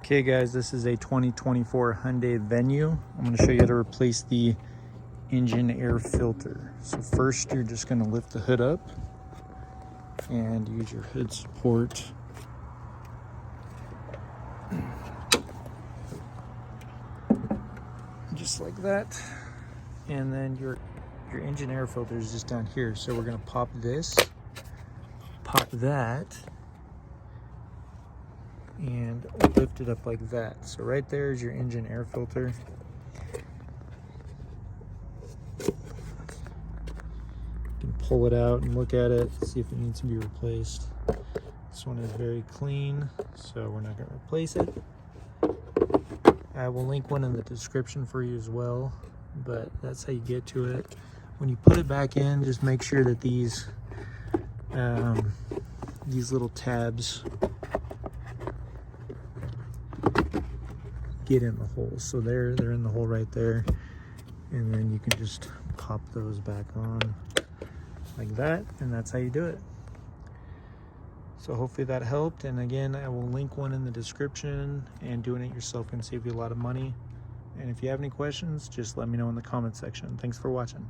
Okay guys, this is a 2024 Hyundai Venue. I'm going to show you how to replace the engine air filter. So first you're just going to lift the hood up and use your hood support. Just like that. And then your engine air filter is just down here. So we're going to pop this, pop that, and lift it up like that. So right there is your engine air filter. You can pull it out and look at it, see if it needs to be replaced. This one is very clean, so we're not going to replace it. I will link one in the description for you as well, but that's how you get to it. When you put it back in, just make sure that these little tabs get in the hole. So they're in the hole right there, and then you can just pop those back on like that, and that's how you do it. So hopefully that helped, and again, I will link one in the description, and doing it yourself can save you a lot of money. And if you have any questions, just let me know in the comment section. Thanks for watching.